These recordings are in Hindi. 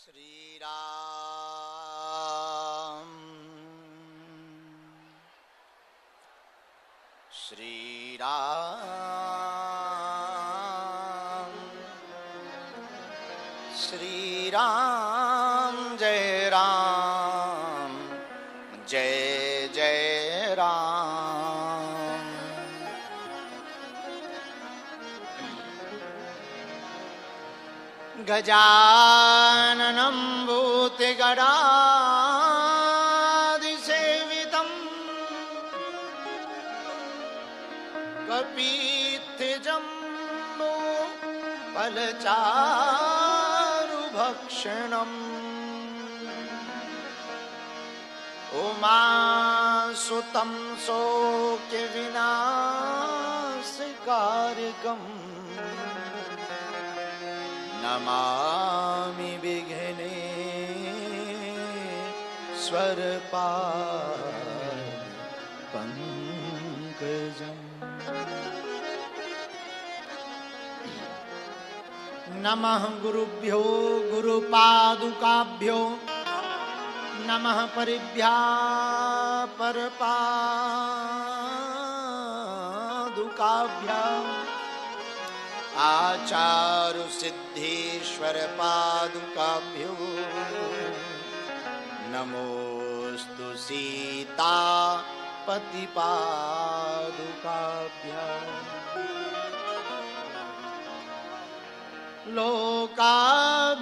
श्री राम श्री राम श्री राम जय राम जय जय राम। गजाननं भूतगणाधिसेवितं कपित्थजम्बो फलचारुभक्षणम् उमासुतं शोकविनाशकारकम् नमामि विघ्नेश्वरपाद पंकजम्। नमः गुरुभ्यो गुरुपादुकाभ्यो नमः परिभ्या परपादुकाभ्याम् आचारु सिद्धेश्वर पादुकाभ्यो नमोस्तु सीता पति पादुकाभ्याम्। लोकाभिरामं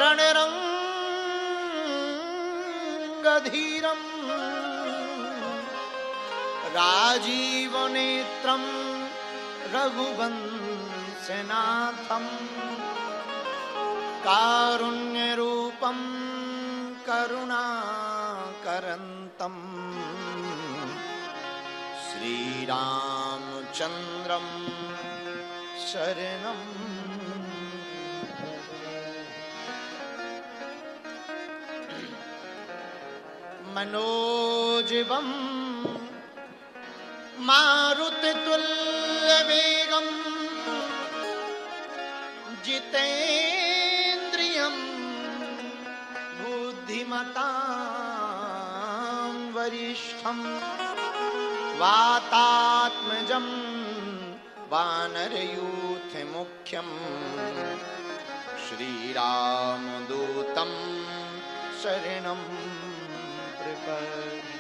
रणरंगधीरं राजीवनेत्रं रघुवंशनाथं कारुण्यरूपं करुणाकरन्तं श्रीरामचन्द्रं शरणं मनोजवं मारुततुल्यवेगं जितेन्द्रियं बुद्धिमतां वरिष्ठं वातात्मजं वानरयूथमुख्यं श्रीरामदूतं शरणं प्रपद्ये।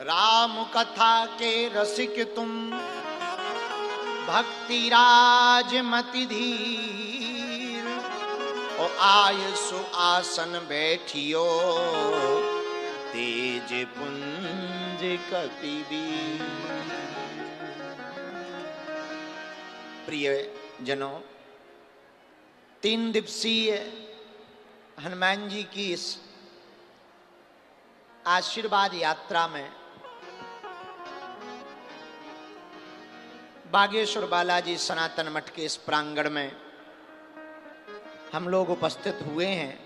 राम कथा के रसिक तुम भक्ति राज मति धीर ओ आय सु आसन बैठियो तेज पुंज कपिवीर। प्रिय जनों, 3 दिवसीय हनुमान जी की इस आशीर्वाद यात्रा में बागेश्वर बालाजी सनातन मठ के इस प्रांगण में हम लोग उपस्थित हुए हैं।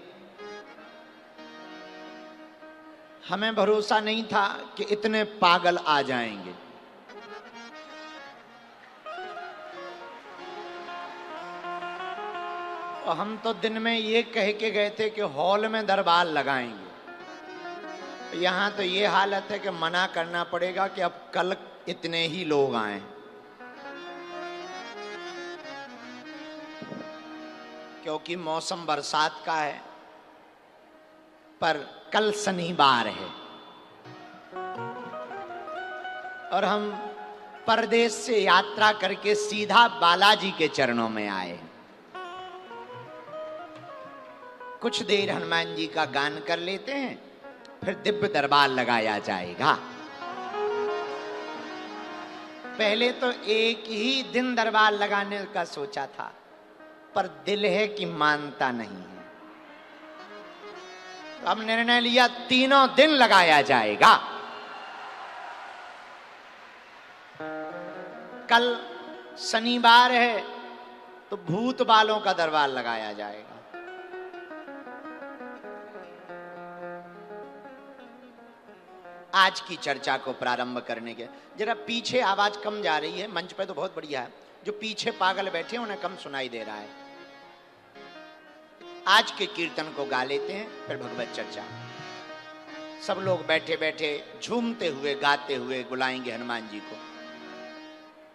हमें भरोसा नहीं था कि इतने पागल आ जाएंगे। और हम तो दिन में ये कह के गए थे कि हॉल में दरबार लगाएंगे। यहां तो ये हालत है कि मना करना पड़ेगा कि अब कल इतने ही लोग आए, क्योंकि मौसम बरसात का है। पर कल शनिवार है और हम परदेश से यात्रा करके सीधा बालाजी के चरणों में आए। कुछ देर हनुमान जी का गान कर लेते हैं, फिर दिव्य दरबार लगाया जाएगा। पहले तो एक ही दिन दरबार लगाने का सोचा था, पर दिल है कि मानता नहीं है। तो अब निर्णय लिया 3 दिन लगाया जाएगा। कल शनिवार है तो भूत बालों का दरबार लगाया जाएगा। आज की चर्चा को प्रारंभ करने के। जरा पीछे आवाज कम जा रही है, मंच पे तो बहुत बढ़िया है, जो पीछे पागल बैठे हैं उन्हें कम सुनाई दे रहा है। आज के कीर्तन को गा लेते हैं, फिर भगवत चर्चा। सब लोग बैठे बैठे झूमते हुए गाते हुए बुलाएंगे हनुमान जी को।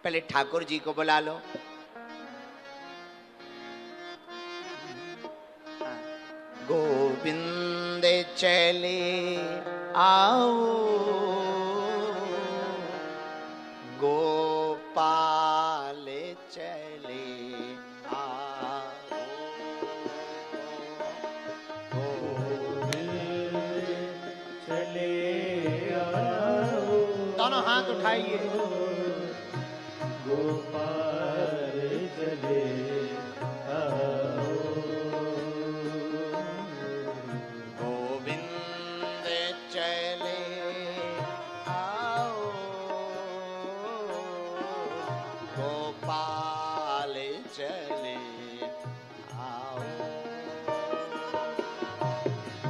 पहले ठाकुर जी को बुला लो। गोविंद चले आओ, गोपाल चले आओ, गोविंद चले आओ, दोनों हाथ उठाइए। गोपाल चले आओ, गोविंद चले आओ, गोपाल चले आओ,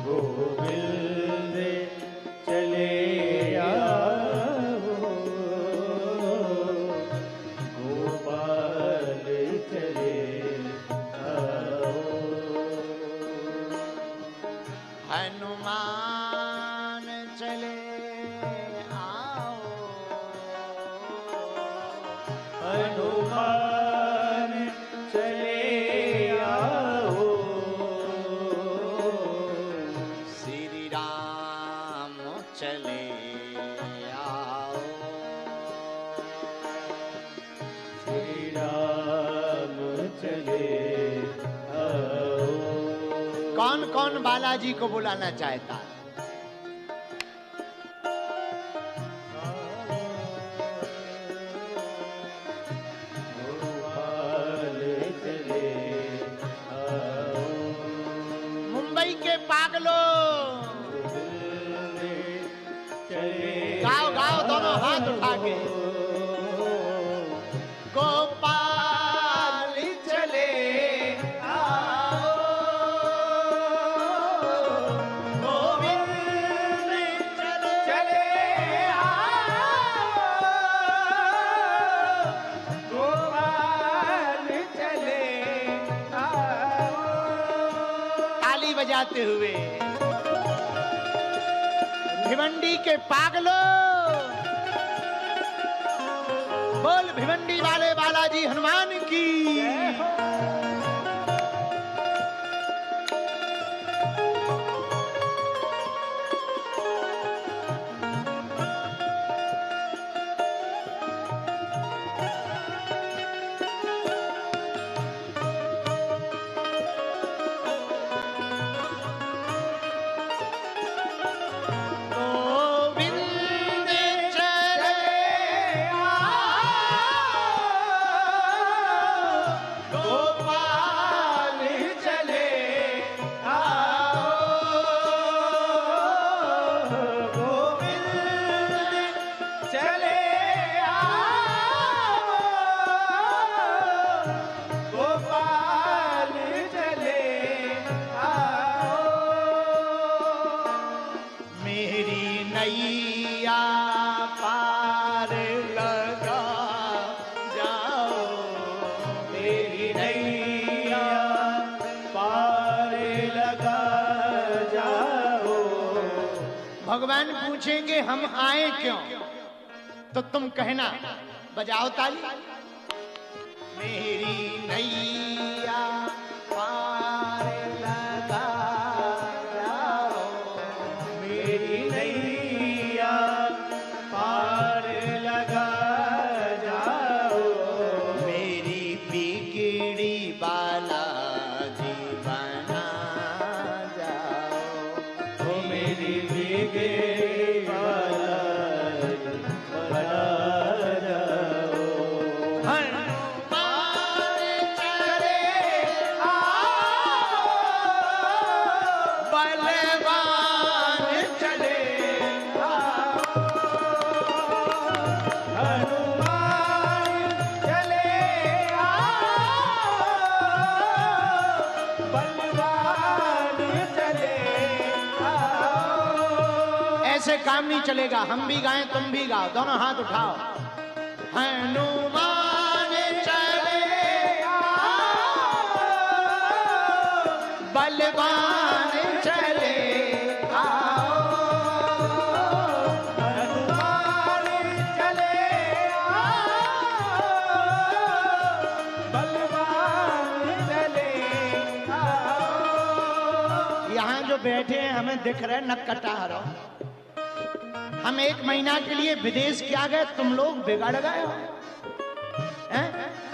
गोविंद चले आओ, गोपाल चले आओ, हनुमान चले आओ, हनुमान चले आओ, श्री राम चले आओ, श्री राम चले आओ। कौन कौन बालाजी को बुलाना चाहता है? गोपाल चले आओ, मुंबई के पागलों, चले गाओ गाओ दोनों हाथ उठा के। गोपाल चले आओ, गोविंद चले आओ, गोपाल चले आओ, ताली बजाते हुए। भिवंडी के पागलों, बोल भिवंडी वाले बालाजी हनुमान की। गोविंद चले आओ, गोपाल चले आओ, गोविंद चले आओ, गोपाल चले आओ, मेरी नैया पार लगा जाओ, मेरी नैया पार लगा जाओ। भगवान पूछेंगे हम आए क्यों, तो तुम कहना, बजाओ ताली। मेरी नैया पार लगा जाओ, मेरी नैया पार लगा जाओ, मेरी बिगड़ी बालाजी बना जाओ, ओ मेरी बिगड़ी बालाजी बना जाओ। हनुमान चले काम नहीं चलेगा। हम भी गाएं तुम भी गाओ, दोनों हाथ उठाओ। हनुमान चले बलवान चले आओ, हनुमान चले बलवान चले आओ। यहाँ जो बैठे हैं हमें दिख रहे नक्कटारो। हम 1 महीना के लिए विदेश क्या गए, तुम लोग बिगड़ गए हो।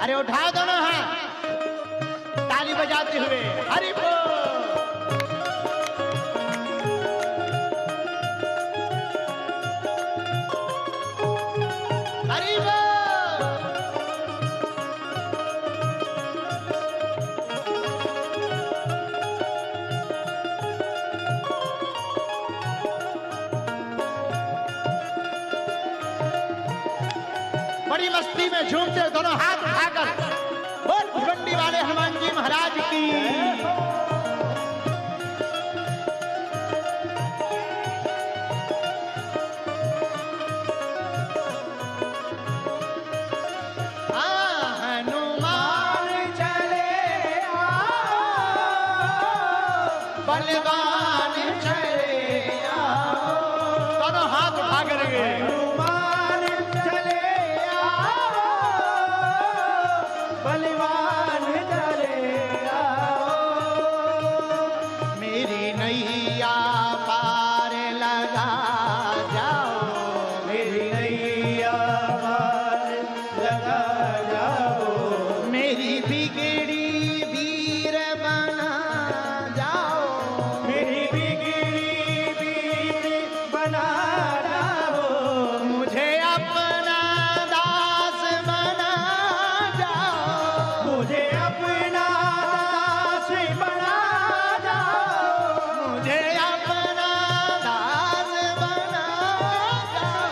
अरे उठाओ दोनों हाथ ताली बजाते हुए, हरि बोल। हरि बोल। बड़ी मस्ती में झूमते दोनों हाथ उठाकर बोल भिवंडी वाले हनुमान जी महाराज की। हनुमान चले बलवान चले आओ, दोनों हाथ उठा करेंगे। हनुमान चले बलवान चले मेरी नैया पार लगा जाओ, मेरी नैया पार लगा जाओ, मेरी बिगड़ी वीर बना जाओ, मेरी बिगड़ी वीर बना जाओ, मुझे अपना दास बना जाओ, मुझे अपना दास बना जाओ, मुझे अपना दास बना जाओ,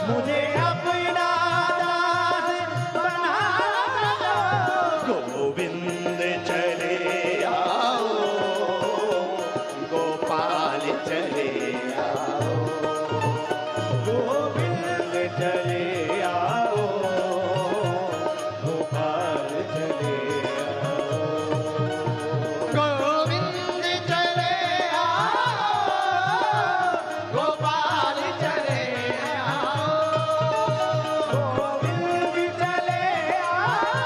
मुझे अपना दास बना जाओ। गोविंद चले आओ, गोपाल चले आओ, गोविंद चले आओ, गोपाल चले आओ, गोविंद चले आओ, गोपाल चले आओ, गोविंद चले आओ,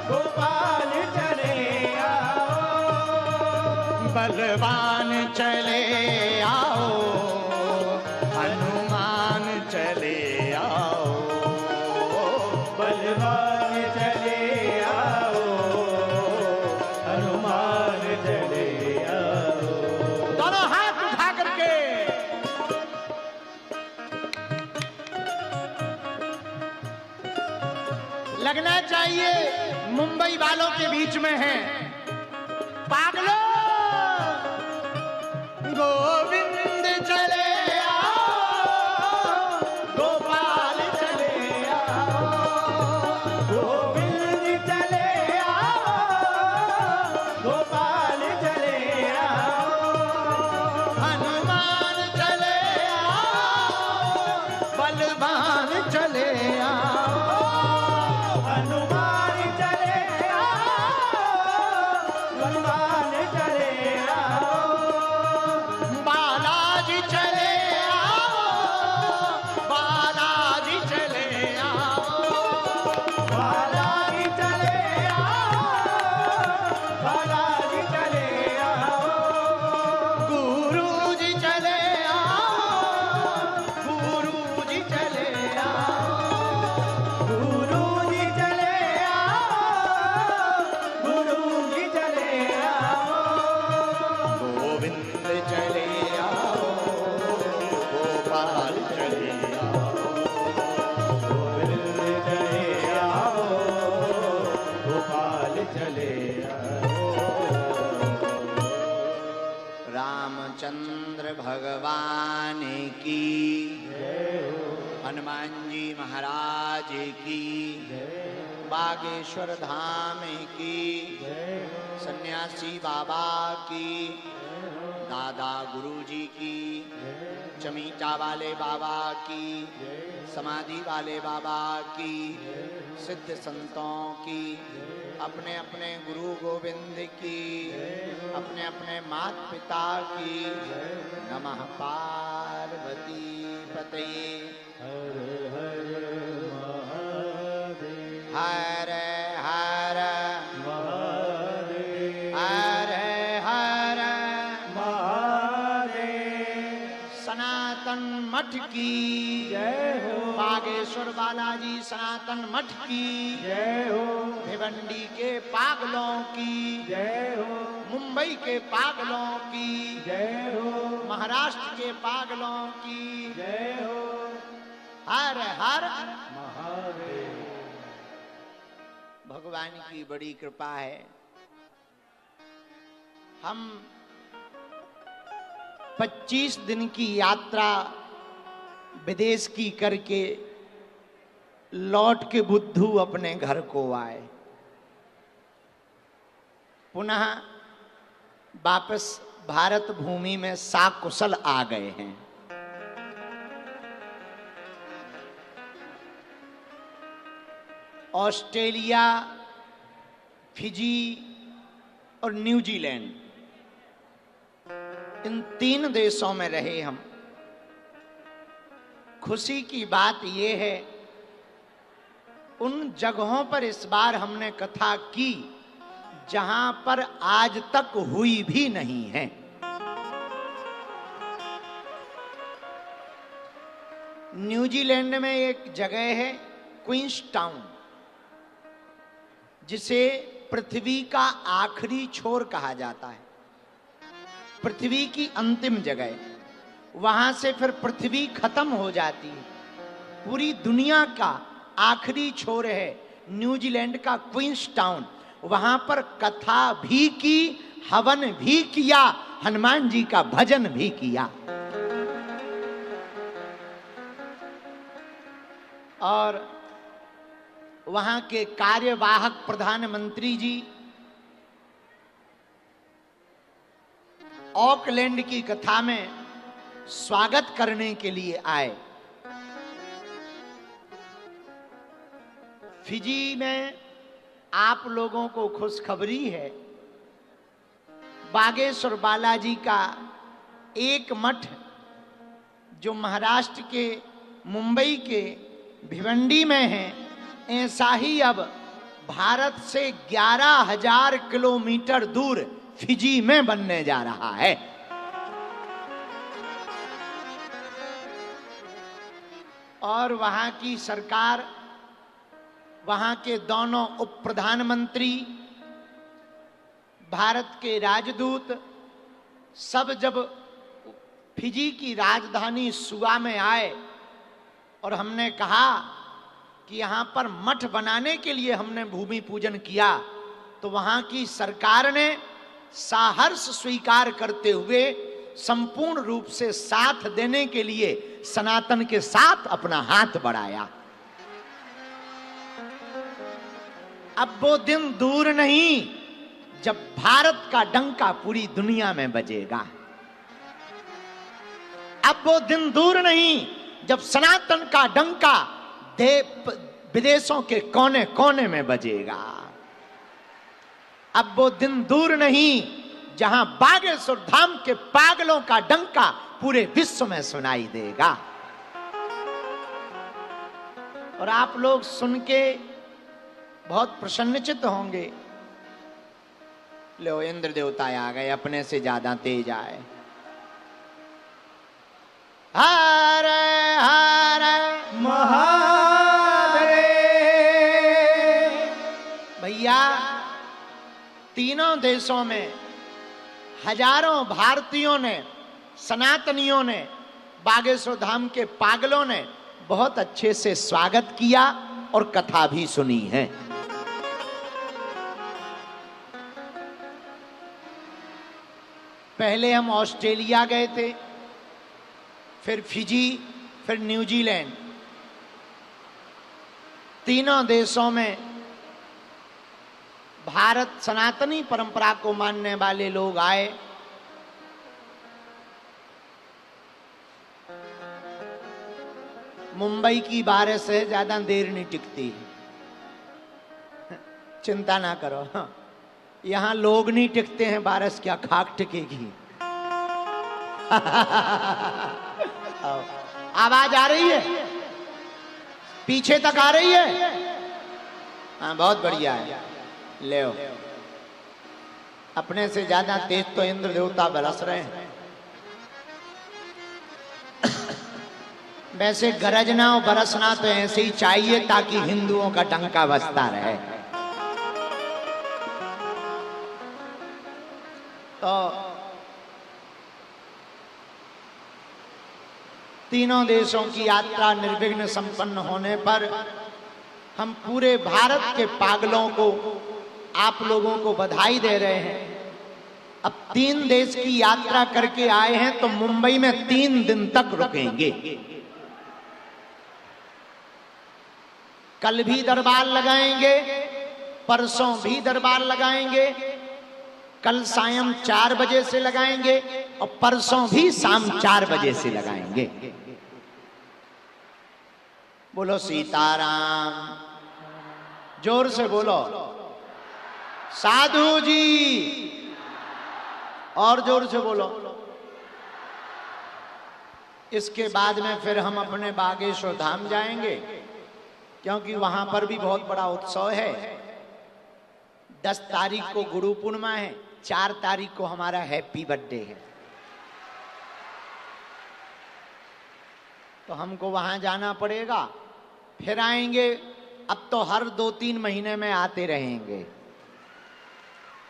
गोपाल चले आओ, बलवान चले आओ, हनुमान चले आओ, बलवान चले आओ, हनुमान चले आओ। दोनों हाथ उठा करके लगना चाहिए मुंबई वालों के बीच में है। पागलो गोविंद चले आओ, गोपाल चले आओ, गोविंद चले आओ, गोपाल चले आओ, हनुमान चले आओ, बलवान चले आओ, हनुमान चले आओ, बलवान चले आओ, बालाजी चले आओ, बालाजी चले आओ, बालाजी चले आओ, बालाजी चले आओ, गुरुजी चले आओ, गुरुजी चले आओ, गुरुजी चले आओ, गुरुजी चले आओ, गोविंद चले आओ, गोपाल चले आओ, गोविंद चले आओ, गोपाल चले आओ। रामचंद्र भगवान की, हनुमान जी महाराज की, बागेश्वर धाम की, सन्यासी बाबा की, दादा गुरुजी की, चमीचा वाले बाबा की, समाधि वाले बाबा की, सिद्ध संतों की, अपने अपने गुरु गोविंद की, अपने अपने मात पिता की। नमः पार्वती पतये। हर हर महादेव। हर हर महादेव। हर हर महादेव। सनातन मठ की जय हो। बागेश्वर बालाजी सनातन मठ की जय हो। भिवंडी के पागलों की जय हो। मुंबई के पागलों की जय हो। महाराष्ट्र के पागलों की जय हो। हर हर महादेव। भगवान की बड़ी कृपा है। हम 25 दिन की यात्रा विदेश की करके लौट के बुद्धू अपने घर को आए, पुनः वापस भारत भूमि में साकुशल आ गए हैं। ऑस्ट्रेलिया, फिजी और न्यूजीलैंड, इन 3 देशों में रहे हम। खुशी की बात यह है, उन जगहों पर इस बार हमने कथा की जहां पर आज तक हुई भी नहीं है। न्यूजीलैंड में एक जगह है क्वींस टाउन, जिसे पृथ्वी का आखिरी छोर कहा जाता है, पृथ्वी की अंतिम जगह। वहां से फिर पृथ्वी खत्म हो जाती है, पूरी दुनिया का आखिरी छोर है न्यूजीलैंड का क्वींस टाउन। वहां पर कथा भी की, हवन भी किया, हनुमान जी का भजन भी किया। और वहां के कार्यवाहक प्रधानमंत्री जी ऑकलैंड की कथा में स्वागत करने के लिए आए। फिजी में आप लोगों को खुशखबरी है, बागेश्वर बालाजी का एक मठ जो महाराष्ट्र के मुंबई के भिवंडी में है, ऐसा ही अब भारत से 11,000 किलोमीटर दूर फिजी में बनने जा रहा है। और वहां की सरकार, वहां के दोनों उप प्रधानमंत्री, भारत के राजदूत सब जब फिजी की राजधानी सुआ में आए और हमने कहा कि यहां पर मठ बनाने के लिए हमने भूमि पूजन किया, तो वहां की सरकार ने साहर्ष स्वीकार करते हुए संपूर्ण रूप से साथ देने के लिए सनातन के साथ अपना हाथ बढ़ाया। अब वो दिन दूर नहीं जब भारत का डंका पूरी दुनिया में बजेगा। अब वो दिन दूर नहीं जब सनातन का डंका विदेशों के कोने कोने में बजेगा। अब वो दिन दूर नहीं जहां बागेश्वर धाम के पागलों का डंका पूरे विश्व में सुनाई देगा। और आप लोग सुन के बहुत प्रसन्नचित्त होंगे। लो, इंद्र देवता आ गए, अपने से ज्यादा तेज आए। हर हर महादेव। भैया, तीनों देशों में हजारों भारतीयों ने, सनातनियों ने, बागेश्वर धाम के पागलों ने बहुत अच्छे से स्वागत किया और कथा भी सुनी है। पहले हम ऑस्ट्रेलिया गए थे, फिर फिजी, फिर न्यूजीलैंड। तीनों देशों में भारत सनातनी परंपरा को मानने वाले लोग आए। मुंबई की बारिश है, ज्यादा देर नहीं टिकती, चिंता ना करो। यहां लोग नहीं टिकते हैं, बारिश क्या खाक टिकेगी। आवाज आ रही है? पीछे तक आ रही है? हाँ, बहुत बढ़िया है। ले अपने से ज्यादा तेज तो इंद्र देवता बरस रहे हैं। वैसे गरजना और बरसना तो ऐसे ही चाहिए ताकि हिंदुओं का डंका बजता रहे। तो तीनों देशों की यात्रा निर्विघ्न संपन्न होने पर हम पूरे भारत के पागलों को, आप लोगों को बधाई दे रहे हैं। अब 3 देश की यात्रा करके आए हैं तो मुंबई में 3 दिन तक रुकेंगे। कल भी दरबार लगाएंगे, परसों भी दरबार लगाएंगे, कल सायं 4 बजे से लगाएंगे और परसों भी शाम 4 बजे से लगाएंगे। बोलो सीताराम, जोर से बोलो। साधु जी, और जोर से बोलो। इसके बाद में फिर हम अपने बागेश्वर धाम जाएंगे, क्योंकि वहां पर भी बहुत बड़ा उत्सव है। 10 तारीख को गुरु पूर्णिमा है, 4 तारीख को हमारा हैप्पी बर्थडे है। तो हमको वहां जाना पड़ेगा, फिर आएंगे। अब तो हर 2-3 महीने में आते रहेंगे।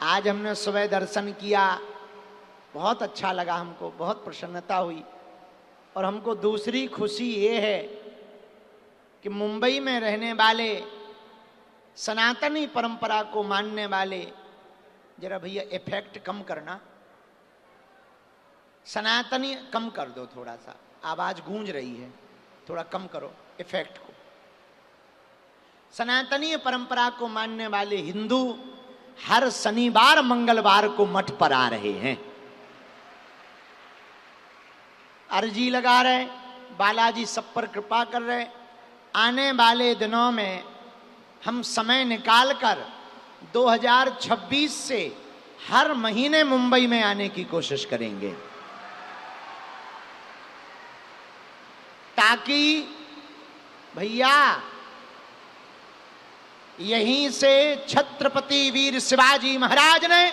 आज हमने सुबह दर्शन किया, बहुत अच्छा लगा, हमको बहुत प्रसन्नता हुई। और हमको दूसरी खुशी ये है कि मुंबई में रहने वाले सनातनी परंपरा को मानने वाले, जरा भैया इफेक्ट कम करना, सनातनी कम कर दो, थोड़ा सा आवाज गूंज रही है, थोड़ा कम करो इफेक्ट को। सनातनी परंपरा को मानने वाले हिंदू हर शनिवार मंगलवार को मठ पर आ रहे हैं, अर्जी लगा रहे, बालाजी सब पर कृपा कर रहे। आने वाले दिनों में हम समय निकालकर 2026 से हर महीने मुंबई में आने की कोशिश करेंगे, ताकि भैया यहीं से छत्रपति वीर शिवाजी महाराज ने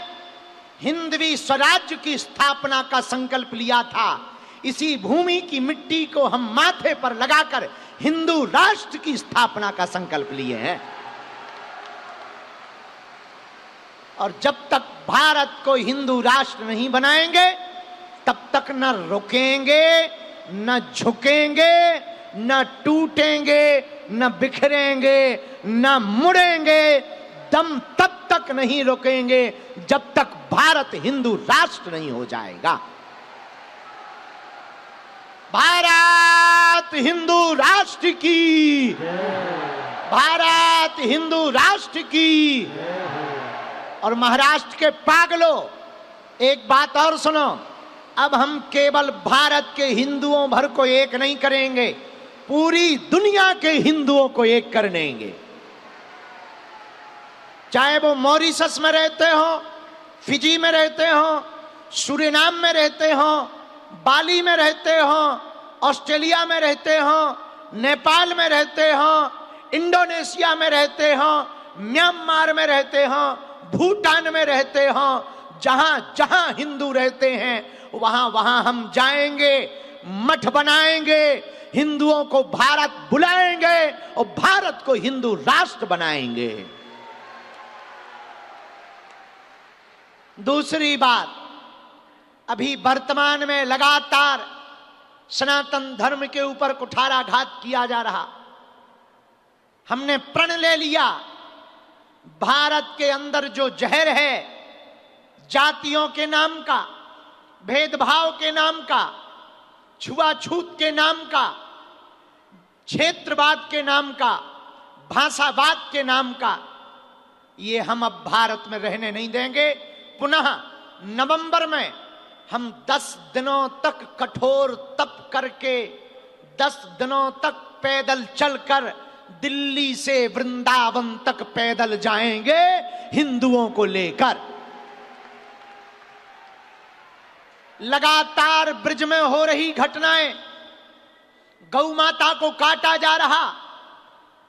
हिंदवी स्वराज्य की स्थापना का संकल्प लिया था। इसी भूमि की मिट्टी को हम माथे पर लगाकर हिंदू राष्ट्र की स्थापना का संकल्प लिए हैं। और जब तक भारत को हिंदू राष्ट्र नहीं बनाएंगे, तब तक न रुकेंगे, न झुकेंगे, न टूटेंगे, न बिखरेंगे, न मुड़ेंगे। दम तब तक नहीं रुकेंगे जब तक भारत हिंदू राष्ट्र नहीं हो जाएगा। भारत हिंदू राष्ट्र की, भारत हिंदू राष्ट्र की। और महाराष्ट्र के पागलों, एक बात और सुनो, अब हम केवल भारत के हिंदुओं भर को एक नहीं करेंगे, पूरी दुनिया के हिंदुओं को एक कर देंगे। चाहे वो मॉरिशस में रहते हो, फिजी में रहते हो, सूरीनाम में रहते हो, बाली में रहते हो, ऑस्ट्रेलिया में रहते हो, नेपाल में रहते हो, इंडोनेशिया में रहते हो, म्यांमार में रहते हो, भूटान में रहते हो, जहां जहां हिंदू रहते हैं वहां वहां हम जाएंगे, मठ बनाएंगे, हिंदुओं को भारत बुलाएंगे और भारत को हिंदू राष्ट्र बनाएंगे। दूसरी बात, अभी वर्तमान में लगातार सनातन धर्म के ऊपर कुठाराघात किया जा रहा। हमने प्रण ले लिया, भारत के अंदर जो जहर है, जातियों के नाम का, भेदभाव के नाम का, छुआछूत के नाम का, क्षेत्रवाद के नाम का, भाषावाद के नाम का, ये हम अब भारत में रहने नहीं देंगे। पुनः नवंबर में हम 10 दिनों तक कठोर तप करके 10 दिनों तक पैदल चलकर दिल्ली से वृंदावन तक पैदल जाएंगे हिंदुओं को लेकर। लगातार ब्रज में हो रही घटनाएं, गौ माता को काटा जा रहा।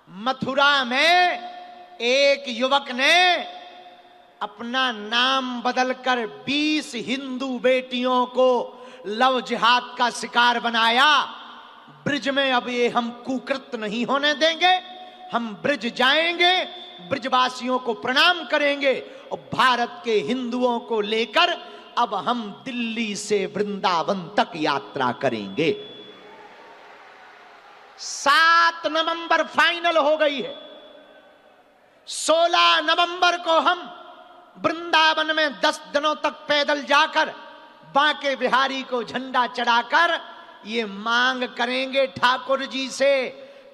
मथुरा में एक युवक ने अपना नाम बदलकर 20 हिंदू बेटियों को लव जिहाद का शिकार बनाया। ब्रज में अब ये हम कुकृत्य नहीं होने देंगे। हम ब्रज जाएंगे, ब्रजवासियों को प्रणाम करेंगे और भारत के हिंदुओं को लेकर अब हम दिल्ली से वृंदावन तक यात्रा करेंगे। 7 नवंबर फाइनल हो गई है। 16 नवंबर को हम वृंदावन में 10 दिनों तक पैदल जाकर बांके बिहारी को झंडा चढ़ाकर ये मांग करेंगे ठाकुर जी से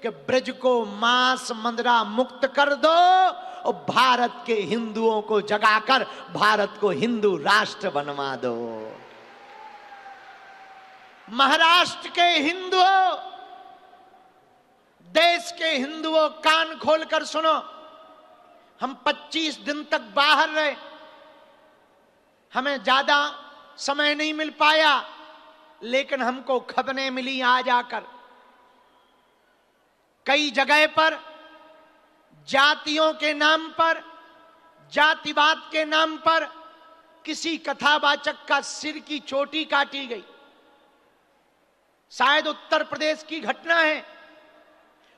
कि ब्रज को मांस मंदरा मुक्त कर दो और भारत के हिंदुओं को जगाकर भारत को हिंदू राष्ट्र बनवा दो। महाराष्ट्र के हिंदुओं, देश के हिंदुओं, कान खोलकर सुनो। हम 25 दिन तक बाहर रहे, हमें ज्यादा समय नहीं मिल पाया, लेकिन हमको खबरें मिली आ जाकर। कई जगह पर जातियों के नाम पर, जातिवाद के नाम पर किसी कथावाचक का सिर की चोटी काटी गई। शायद उत्तर प्रदेश की घटना है।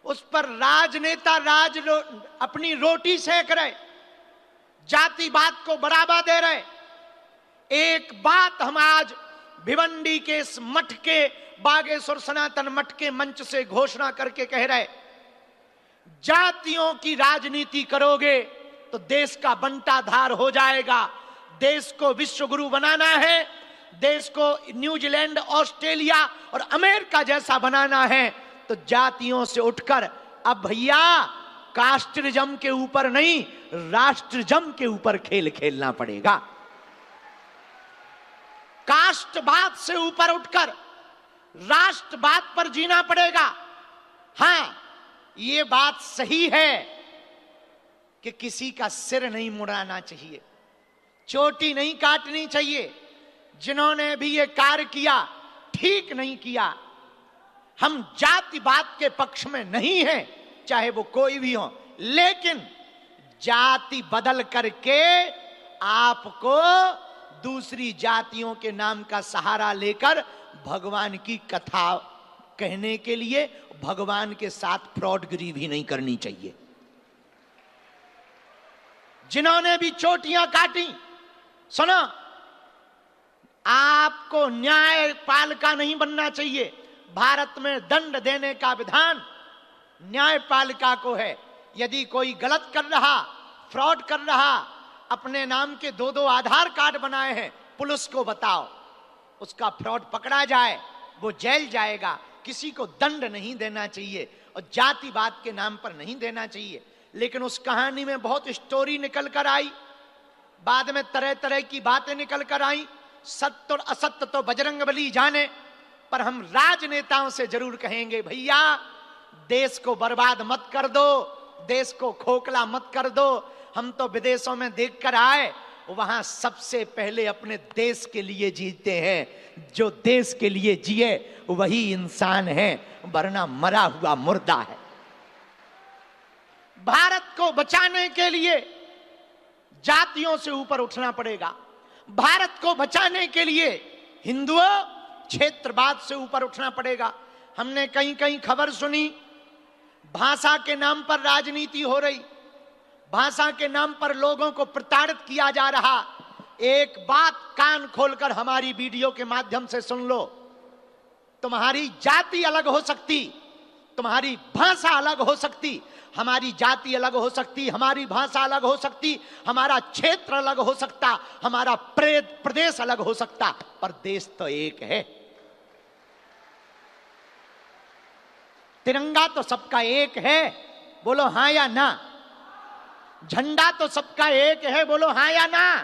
उस पर राजनेता अपनी रोटी सेक रहे, जातिवाद को बढ़ावा दे रहे। एक बात हम आज भिवंडी के इस मठ के, बागेश्वर सनातन मठ के मंच से घोषणा करके कह रहे, जातियों की राजनीति करोगे तो देश का बंटाधार हो जाएगा। देश को विश्व गुरु बनाना है, देश को न्यूजीलैंड, ऑस्ट्रेलिया और अमेरिका जैसा बनाना है, तो जातियों से उठकर अब भैया कास्टिज्म के ऊपर नहीं, राष्ट्रजम के ऊपर खेल खेलना पड़ेगा। कास्टवाद से ऊपर उठकर राष्ट्रवाद पर जीना पड़ेगा। हां, यह बात सही है कि किसी का सिर नहीं मुड़ाना चाहिए, चोटी नहीं काटनी चाहिए। जिन्होंने भी यह कार्य किया ठीक नहीं किया। हम जातिवाद के पक्ष में नहीं हैं, चाहे वो कोई भी हो, लेकिन जाति बदल करके आपको दूसरी जातियों के नाम का सहारा लेकर भगवान की कथा कहने के लिए भगवान के साथ फ्रॉडगिरी भी नहीं करनी चाहिए। जिन्होंने भी चोटियां काटी, सुनो, आपको न्यायपालिका नहीं बनना चाहिए। भारत में दंड देने का विधान न्यायपालिका को है। यदि कोई गलत कर रहा, फ्रॉड कर रहा, अपने नाम के 2-2 आधार कार्ड बनाए हैं, पुलिस को बताओ, उसका फ्रॉड पकड़ा जाए, वो जेल जाएगा। किसी को दंड नहीं देना चाहिए और जातिवाद के नाम पर नहीं देना चाहिए। लेकिन उस कहानी में बहुत स्टोरी निकल कर आई, बाद में तरह तरह की बातें निकल कर आई। सत्य और असत्य तो बजरंगबली जाने, पर हम राजनेताओं से जरूर कहेंगे, भैया देश को बर्बाद मत कर दो, देश को खोखला मत कर दो। हम तो विदेशों में देखकर आए, वहां सबसे पहले अपने देश के लिए जीते हैं। जो देश के लिए जिए वही इंसान है, वरना मरा हुआ मुर्दा है। भारत को बचाने के लिए जातियों से ऊपर उठना पड़ेगा। भारत को बचाने के लिए हिंदुओं क्षेत्रवाद से ऊपर उठना पड़ेगा। हमने कहीं कहीं खबर सुनी, भाषा के नाम पर राजनीति हो रही, भाषा के नाम पर लोगों को प्रताड़ित किया जा रहा। एक बात कान खोलकर हमारी वीडियो के माध्यम से सुन लो, तुम्हारी जाति अलग हो सकती, तुम्हारी भाषा अलग हो सकती, हमारी जाति अलग हो सकती, हमारी भाषा अलग हो सकती, हमारा क्षेत्र अलग हो सकता, हमारा प्रदेश अलग हो सकता, पर देश तो एक है। तिरंगा तो सबका एक है, बोलो हां या ना। झंडा तो सबका एक है, बोलो हां या ना।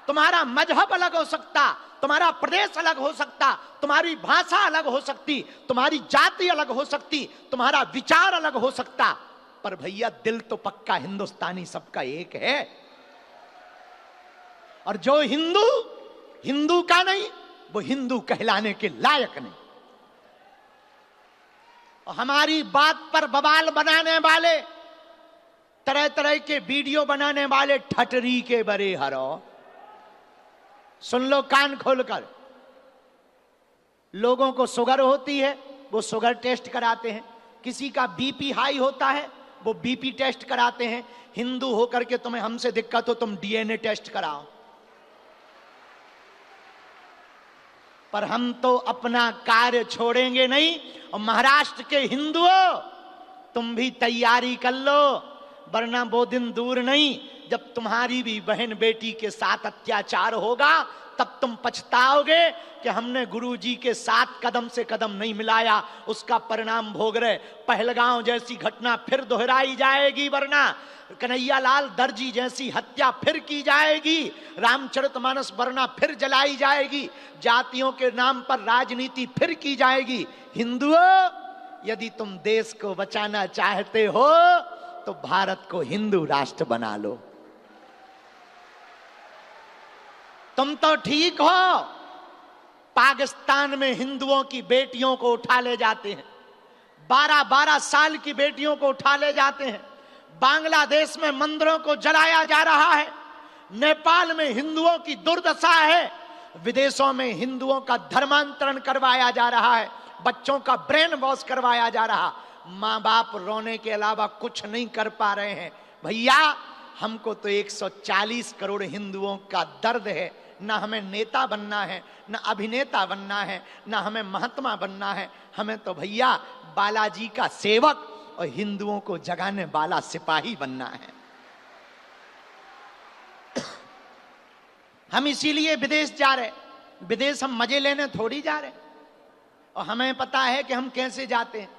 तुम्हारा मजहब अलग हो सकता, तुम्हारा प्रदेश अलग हो सकता, तुम्हारी भाषा अलग हो सकती, तुम्हारी जाति अलग हो सकती, तुम्हारा विचार अलग हो सकता, पर भैया दिल तो पक्का हिंदुस्तानी सबका एक है। और जो हिंदू हिंदू का नहीं, वो हिंदू कहलाने के लायक नहीं। और हमारी बात पर बवाल बनाने वाले, तरह तरह के वीडियो बनाने वाले ठटरी के बरे हरो, सुन लो कान खोलकर। लोगों को शुगर होती है, वो शुगर टेस्ट कराते हैं। किसी का बीपी हाई होता है, वो बीपी टेस्ट कराते हैं। हिंदू होकर के तुम्हें हमसे दिक्कत हो, तुम डीएनए टेस्ट कराओ। पर हम तो अपना कार्य छोड़ेंगे नहीं। और महाराष्ट्र के हिंदुओं, तुम भी तैयारी कर लो, वरना वो दिन दूर नहीं जब तुम्हारी भी बहन बेटी के साथ अत्याचार होगा। तब तुम पछताओगे कि हमने गुरुजी के साथ कदम से कदम नहीं मिलाया, उसका परिणाम भोग रहे। पहलगांव जैसी घटना फिर दोहराई जाएगी, वरना कन्हैयालाल दर्जी जैसी हत्या फिर की जाएगी, रामचरितमानस वरना फिर जलाई जाएगी, जातियों के नाम पर राजनीति फिर की जाएगी। हिंदुओं, यदि तुम देश को बचाना चाहते हो तो भारत को हिंदू राष्ट्र बना लो। तुम तो ठीक हो, पाकिस्तान में हिंदुओं की बेटियों को उठा ले जाते हैं, 12-12 साल की बेटियों को उठा ले जाते हैं। बांग्लादेश में मंदिरों को जलाया जा रहा है, नेपाल में हिंदुओं की दुर्दशा है, विदेशों में हिंदुओं का धर्मांतरण करवाया जा रहा है, बच्चों का ब्रेन वॉश करवाया जा रहा। माँ बाप रोने के अलावा कुछ नहीं कर पा रहे हैं। भैया, हमको तो 140 करोड़ हिंदुओं का दर्द है। ना हमें नेता बनना है, ना अभिनेता बनना है, ना हमें महात्मा बनना है। हमें तो भैया बालाजी का सेवक और हिंदुओं को जगाने वाला सिपाही बनना है। हम इसीलिए विदेश जा रहे। विदेश हम मजे लेने थोड़ी जा रहे, और हमें पता है कि हम कैसे जाते हैं।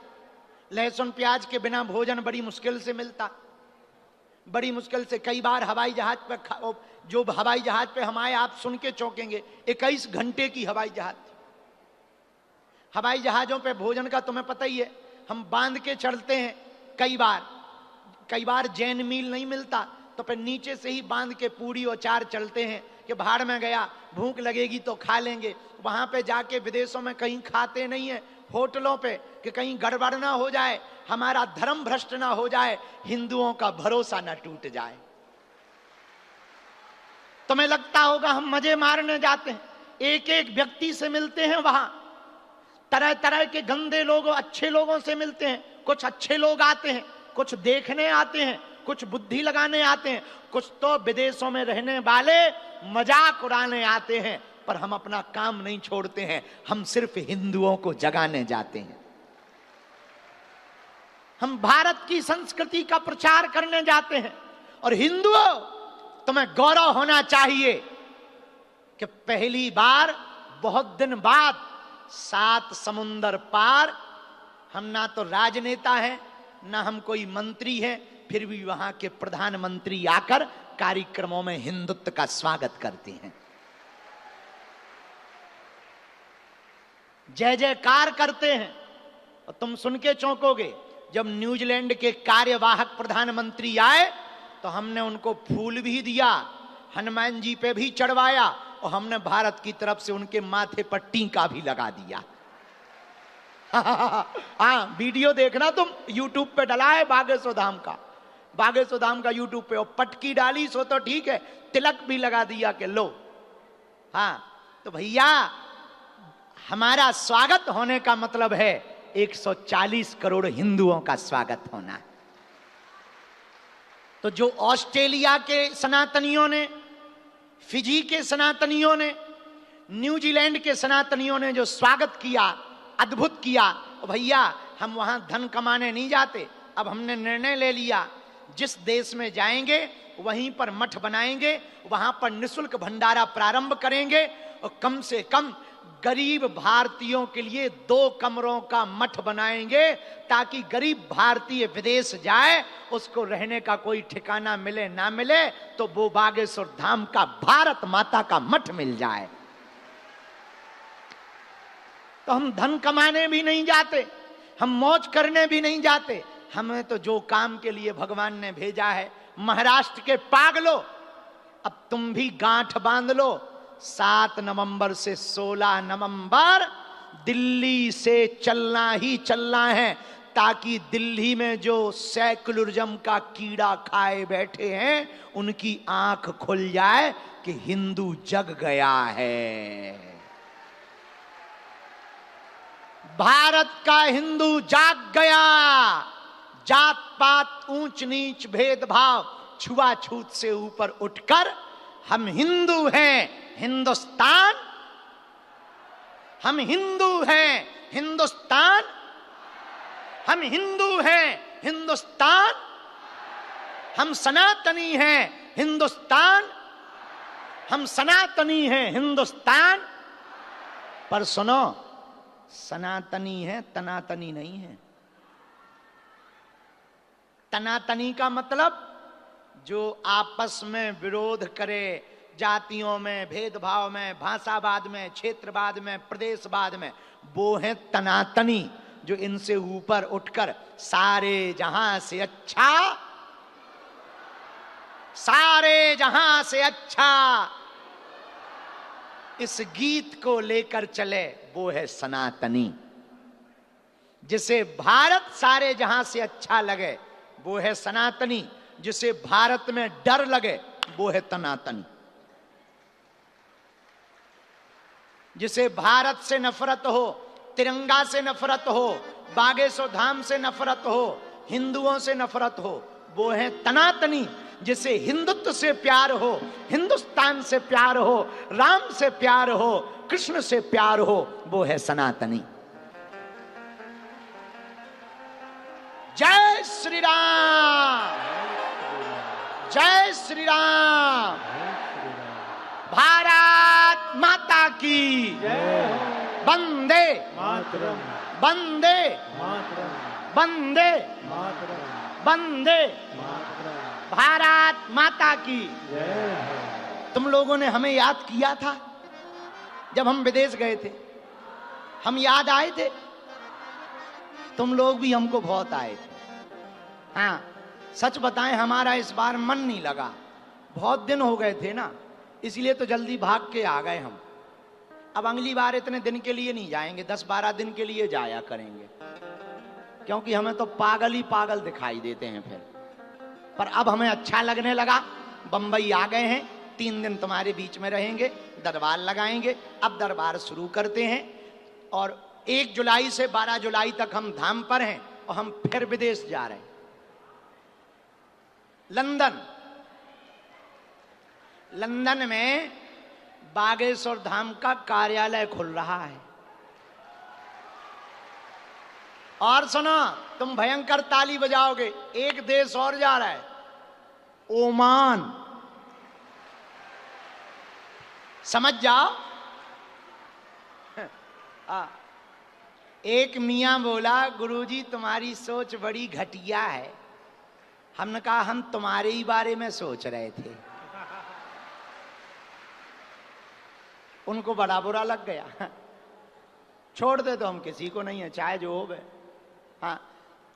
लहसुन प्याज के बिना भोजन बड़ी मुश्किल से मिलता, बड़ी मुश्किल से। कई बार हवाई जहाज पे, जो हवाई जहाज पे हम आए, आप सुन के चौंकेंगे, 21 घंटे की हवाई जहाज। हवाई जहाजों पे भोजन का तुम्हें पता ही है, हम बांध के चढ़ते हैं। कई बार जैन मील नहीं मिलता, तो फिर नीचे से ही बांध के पूरी और चार चलते हैं कि भाड़ में गया, भूख लगेगी तो खा लेंगे। वहां पे जाके विदेशों में कहीं खाते नहीं है, होटलों पे, कि कहीं गड़बड़ ना हो जाए, हमारा धर्म भ्रष्ट ना हो जाए, हिंदुओं का भरोसा ना टूट जाए। तुम्हें लगता होगा हम मजे मारने जाते हैं, एक एक व्यक्ति से मिलते हैं वहां, तरह तरह के गंदे लोगों अच्छे लोगों से मिलते हैं। कुछ अच्छे लोग आते हैं, कुछ देखने आते हैं, कुछ बुद्धि लगाने आते हैं, कुछ तो विदेशों में रहने वाले मजाक उड़ाने आते हैं। पर हम अपना काम नहीं छोड़ते हैं, हम सिर्फ हिंदुओं को जगाने जाते हैं। हम भारत की संस्कृति का प्रचार करने जाते हैं। और हिंदुओं, तुम्हें गौरव होना चाहिए कि पहली बार बहुत दिन बाद 7 समुंदर पार, हम ना तो राजनेता हैं, ना हम कोई मंत्री हैं, फिर भी वहां के प्रधानमंत्री आकर कार्यक्रमों में हिंदुत्व का स्वागत करते हैं, जय जयकार करते हैं। और तुम सुन के चौंकोगे, जब न्यूजीलैंड के कार्यवाहक प्रधानमंत्री आए तो हमने उनको फूल भी दिया, हनुमान जी पे भी चढ़वाया, और हमने भारत की तरफ से उनके माथे पर टीका भी लगा दिया। हाँ, वीडियो देखना तुम, यूट्यूब पे डला है बागेश्वर धाम का, बागेश्वर धाम का यूट्यूब पे। और पटकी डाली सो तो ठीक है, तिलक भी लगा दिया कि लो। हाँ, तो भैया हमारा स्वागत होने का मतलब है 140 करोड़ हिंदुओं का स्वागत होना। तो जो ऑस्ट्रेलिया के सनातनियों ने, फिजी के सनातनियों ने, न्यूजीलैंड के सनातनियों ने जो स्वागत किया, अद्भुत किया। भैया हम वहां धन कमाने नहीं जाते। अब हमने निर्णय ले लिया, जिस देश में जाएंगे वहीं पर मठ बनाएंगे, वहां पर निःशुल्क भंडारा प्रारंभ करेंगे, और कम से कम गरीब भारतीयों के लिए 2 कमरों का मठ बनाएंगे, ताकि गरीब भारतीय विदेश जाए, उसको रहने का कोई ठिकाना मिले ना मिले, तो वो बागेश्वर धाम का भारत माता का मठ मिल जाए। तो हम धन कमाने भी नहीं जाते, हम मौज करने भी नहीं जाते। हमें तो जो काम के लिए भगवान ने भेजा है, महाराष्ट्र के पागलों, अब तुम भी गांठ बांध लो। 7 नवंबर से 16 नवंबर दिल्ली से चलना ही चलना है, ताकि दिल्ली में जो सेकुलरिज्म का कीड़ा खाए बैठे हैं उनकी आंख खुल जाए कि हिंदू जग गया है। भारत का हिंदू जाग गया। जात पात, ऊंच नीच, भेदभाव, छुआछूत से ऊपर उठकर हम हिंदू हैं, हिंदुस्तान, हम हिंदू हैं, हिंदुस्तान, हम हिंदू हैं, हिंदुस्तान, हम सनातनी हैं, हिंदुस्तान, हम सनातनी हैं, हिंदुस्तान। पर सुनो, सनातनी है, तनातनी नहीं है। तनातनी का मतलब जो आपस में विरोध करे, जातियों में, भेदभाव में, भाषावाद में, क्षेत्रवाद में, प्रदेशवाद में, वो है तनातनी। जो इनसे ऊपर उठकर सारे जहां से अच्छा, सारे जहां से अच्छा इस गीत को लेकर चले, वो है सनातनी। जिसे भारत सारे जहां से अच्छा लगे वो है सनातनी, जिसे भारत में डर लगे वो है तनातनी। जिसे भारत से नफरत हो, तिरंगा से नफरत हो, बागेश्वर धाम से नफरत हो, हिंदुओं से नफरत हो, वो है तनातनी। जिसे हिंदुत्व से प्यार हो, हिंदुस्तान से प्यार हो, राम से प्यार हो, कृष्ण से प्यार हो, वो है सनातनी। जय श्री राम, जय श्री राम। भारत माता की वंदे मातरम, वंदे मातरम, वंदे मातरम, वंदे मातरम। भारत माता की। जय हो। तुम लोगों ने हमें याद किया था जब हम विदेश गए थे, हम याद आए थे, तुम लोग भी हमको बहुत आए थे। हाँ, सच बताएं, हमारा इस बार मन नहीं लगा, बहुत दिन हो गए थे ना, इसलिए तो जल्दी भाग के आ गए हम। अब अगली बार इतने दिन के लिए नहीं जाएंगे, 10-12 दिन के लिए जाया करेंगे, क्योंकि हमें तो पागल ही पागल दिखाई देते हैं फिर। पर अब हमें अच्छा लगने लगा, बंबई आ गए हैं, 3 दिन तुम्हारे बीच में रहेंगे, दरबार लगाएंगे। अब दरबार शुरू करते हैं और 1 जुलाई से 12 जुलाई तक हम धाम पर हैं और हम फिर विदेश जा रहे हैं, लंदन। लंदन में बागेश्वर धाम का कार्यालय खुल रहा है। और सुनो, तुम भयंकर ताली बजाओगे, एक देश और जा रहा है, ओमान। समझ जाओ। एक मियां बोला, गुरुजी तुम्हारी सोच बड़ी घटिया है। हमने कहा हम तुम्हारे ही बारे में सोच रहे थे। उनको बड़ा बुरा लग गया। छोड़ दे तो हम किसी को नहीं है, चाहे जो हो गए। हाँ,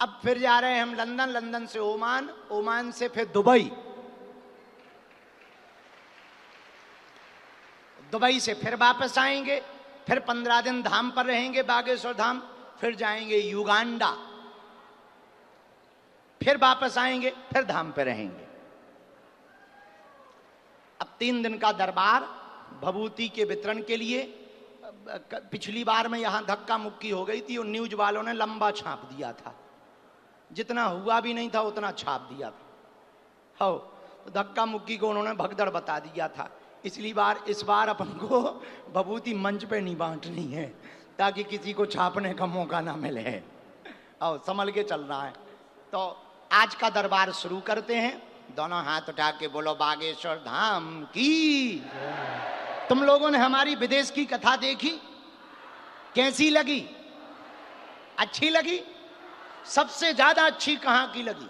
अब फिर जा रहे हैं हम लंदन, लंदन से ओमान, ओमान से फिर दुबई, दुबई से फिर वापस आएंगे, फिर 15 दिन धाम पर रहेंगे, बागेश्वर धाम, फिर जाएंगे युगांडा, फिर वापस आएंगे, फिर धाम पे रहेंगे। अब 3 दिन का दरबार भभूति के वितरण के लिए। पिछली बार में यहां धक्का मुक्की हो गई थी और न्यूज वालों ने लंबा छाप दिया था, जितना हुआ भी नहीं था उतना छाप दिया था। हो, तो धक्का मुक्की को उन्होंने भगदड़ बता दिया था। इसलिए इस बार अपन को भभूति मंच पे नहीं बांटनी है, ताकि किसी को छापने का मौका ना मिले। आओ, संभल के चल रहा है। तो आज का दरबार शुरू करते हैं। दोनों हाथ उठा के बोलो बागेश्वर धाम की। तुम लोगों ने हमारी विदेश की कथा देखी, कैसी लगी? अच्छी लगी? सबसे ज्यादा अच्छी कहां की लगी?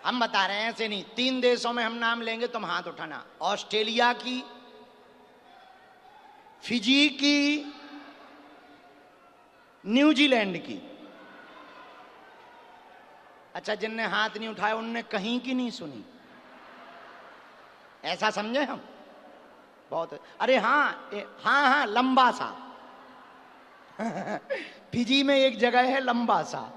हम बता रहे हैं ऐसे नहीं। 3 देशों में हम नाम लेंगे, तुम हाथ उठाना। ऑस्ट्रेलिया की, फिजी की, न्यूजीलैंड की। अच्छा, जिनने हाथ नहीं उठाया उनने कहीं की नहीं सुनी, ऐसा समझे हम? बहुत। अरे हाँ हाँ, लंबा सा फिजी में एक जगह है लंबा सा,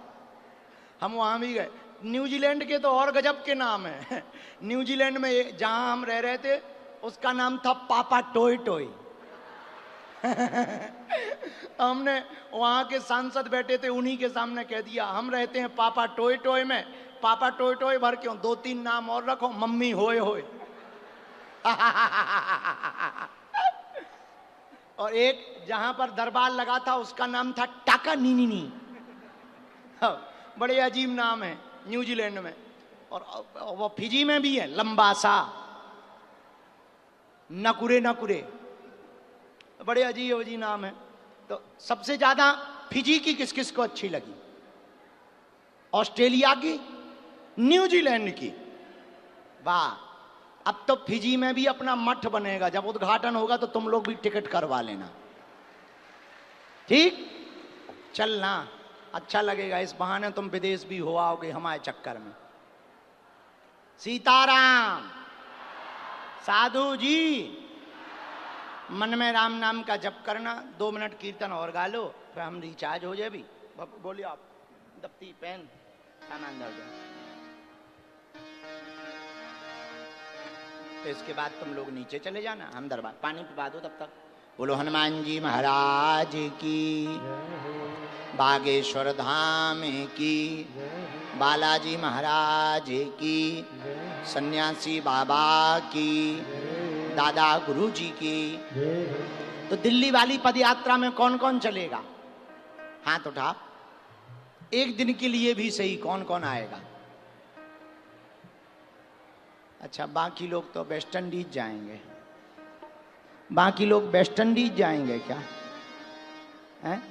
हम वहां भी गए। न्यूजीलैंड के तो और गजब के नाम है। न्यूजीलैंड में जहां हम रह रहे थे उसका नाम था पापा टोय टोय। हमने वहां के सांसद बैठे थे, उन्हीं के सामने कह दिया हम रहते हैं पापा टोय टोय में। पापा टोय टोय भर क्यों, 2-3 नाम और रखो, मम्मी होए होए। और एक जहां पर दरबार लगा था उसका नाम था टाका नीनी नी। बड़े अजीब नाम है न्यूजीलैंड में। और वो फिजी में भी है लंबा सा, नकुरे नकुरे, बड़े अजीब अजीब नाम है। तो सबसे ज्यादा फिजी की किस किस को अच्छी लगी? ऑस्ट्रेलिया की, न्यूजीलैंड की। वाह, अब तो फिजी में भी अपना मठ बनेगा, जब उद्घाटन होगा तो तुम लोग भी टिकट करवा लेना, ठीक? चलना, अच्छा लगेगा, इस बहाने तुम विदेश भी हो आओगे हमारे चक्कर में। सीताराम। साधु जी, मन में राम नाम का जप करना, 2 मिनट कीर्तन और गा लो, फिर हम रिचार्ज हो जाए। भी बोलिए आप, दफ्ती पेन सामान दे दो। तो इसके बाद तुम लोग नीचे चले जाना, हम दरबार पानी पिला दो तब तक। बोलो हनुमान जी महाराज की, बागेश्वर धाम की, बालाजी महाराज की, सन्यासी बाबा की, दादा गुरु जी की। तो दिल्ली वाली पदयात्रा में कौन कौन चलेगा? हाथ उठा। एक दिन के लिए भी सही, कौन कौन आएगा? अच्छा, बाकी लोग तो वेस्ट इंडीज जाएंगे। बाकी लोग वेस्ट इंडीज जाएंगे क्या? हैं?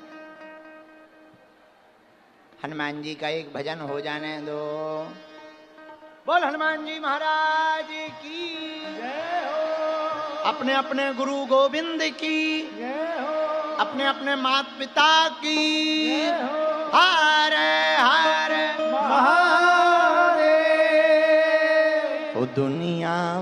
हनुमान जी का एक भजन हो जाने दो। बोल हनुमान जी महाराज की जय हो। अपने अपने गुरु गोविंद की जय हो। अपने अपने माता पिता की जय हो। हरे हरे महादेव। ओ दुनिया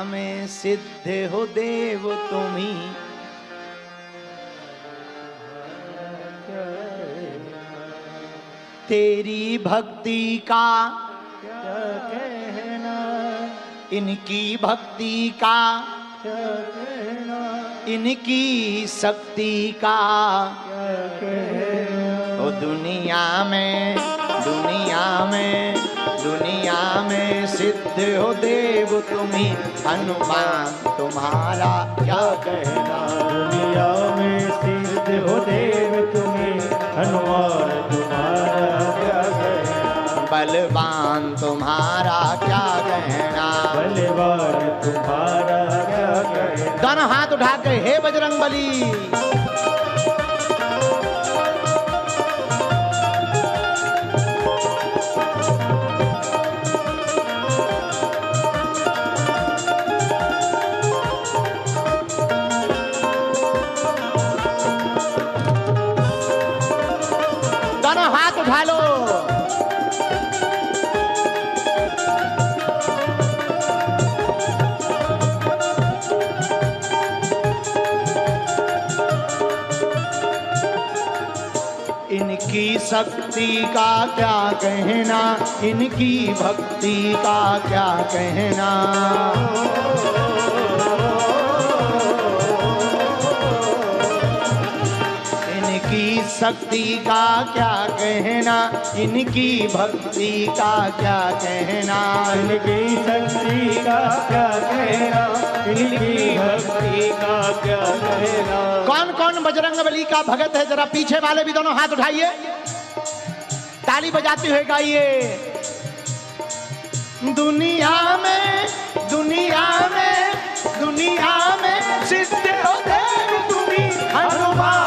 में सिद्ध हो देव तुम्ही। तेरी भक्ति का क्या कहना, इनकी भक्ति का क्या कहना, इनकी शक्ति का क्या कहना। ओ दुनिया में सिद्ध हो देव तुम्ही। हनुमान तुम्हारा क्या कहना। दुनिया में सिद्ध हो देव तुम्ही। हनुमान तुम्हारा क्या कहना। बलवान तुम्हारा क्या कहना। बलवान तुम्हारा क्या कहना। दोनों हाथ उठा के हे बजरंगबली। दोनों हाथ उठा लो। इनकी शक्ति का क्या कहना, इनकी भक्ति का क्या कहना। इनकी शक्ति का क्या कहना, इनकी भक्ति का क्या कहना। इनकी शक्ति का क्या कहना, इनकी भक्ति का क्या कहना। कौन कौन बजरंगबली का भगत है? जरा पीछे वाले भी दोनों हाथ उठाइए, ताली बजाते हुए गाइए। दुनिया में सिद्ध हो देव तुम्ही। हनुमान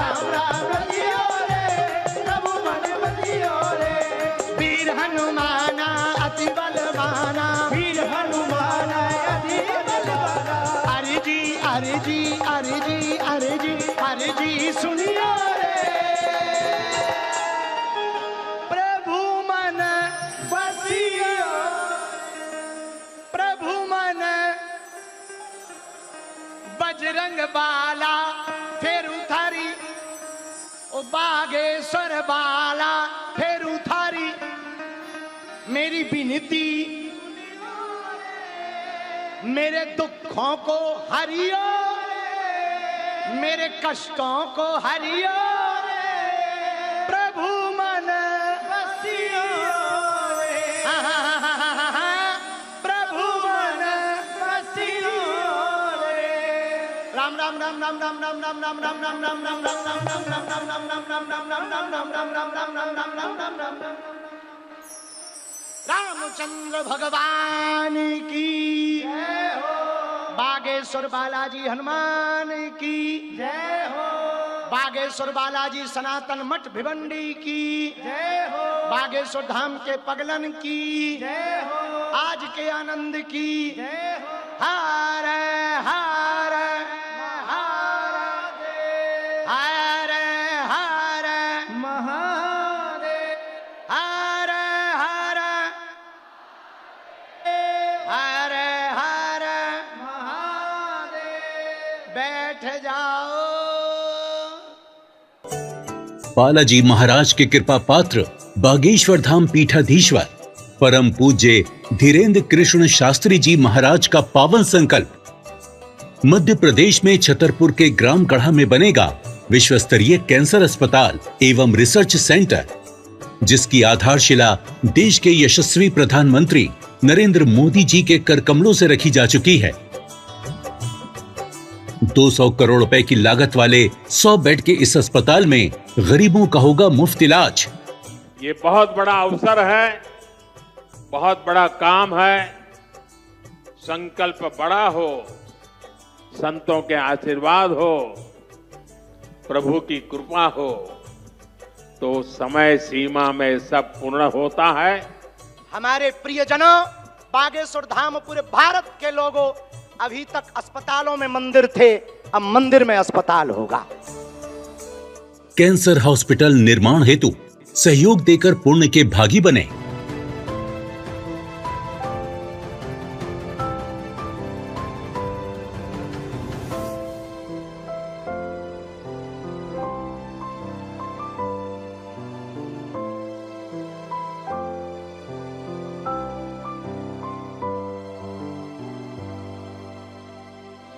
राम राम रचियो रे, प्रभु मन बचियो रे। वीर हनुमाना अति बलवाना, वीर हनुमान अति बलवाना। अरे जी अरे जी अरे जी अरे जी अरे जी सुनियो रे, प्रभु मन बचियो, प्रभु मन बजरंग बाला फेरू थारी, ओ बागेश्वर बाला फेरू थारी, मेरी विनती मेरे दुखों को हरियो, मेरे कष्टों को हरियो, प्रभु मन बचियो रे, प्रभु मन बचियो रे। राम राम राम राम राम राम राम राम राम राम राम राम राम राम राम राम राम। रामचंद्र भगवान की जय हो, बागेश्वर बालाजी हनुमान की जय हो, बागेश्वर बालाजी सनातन मठ भिवंडी की जय हो, बागेश्वर धाम के पगलन की जय हो, आज के आनंद की जय हो। हार हार हार हार हार महादेव, हार हार हार हार महादेव। बैठ जाओ। बालाजी महाराज के कृपा पात्र बागेश्वर धाम पीठाधीश्वर परम पूज्य धीरेन्द्र कृष्ण शास्त्री जी महाराज का पावन संकल्प। मध्य प्रदेश में छतरपुर के ग्राम गढ़ा में बनेगा विश्व स्तरीय कैंसर अस्पताल एवं रिसर्च सेंटर, जिसकी आधारशिला देश के यशस्वी प्रधानमंत्री नरेंद्र मोदी जी के कर कमलों से रखी जा चुकी है। 200 करोड़ रुपए की लागत वाले 100 बेड के इस अस्पताल में गरीबों का होगा मुफ्त इलाज। ये बहुत बड़ा अवसर है, बहुत बड़ा काम है। संकल्प बड़ा हो, संतों के आशीर्वाद हो, प्रभु की कृपा हो, तो समय सीमा में सब पूर्ण होता है। हमारे प्रियजनों, बागेश्वर धाम पूरे भारत के लोगों, अभी तक अस्पतालों में मंदिर थे, अब मंदिर में अस्पताल होगा। कैंसर हॉस्पिटल निर्माण हेतु सहयोग देकर पुण्य के भागी बने।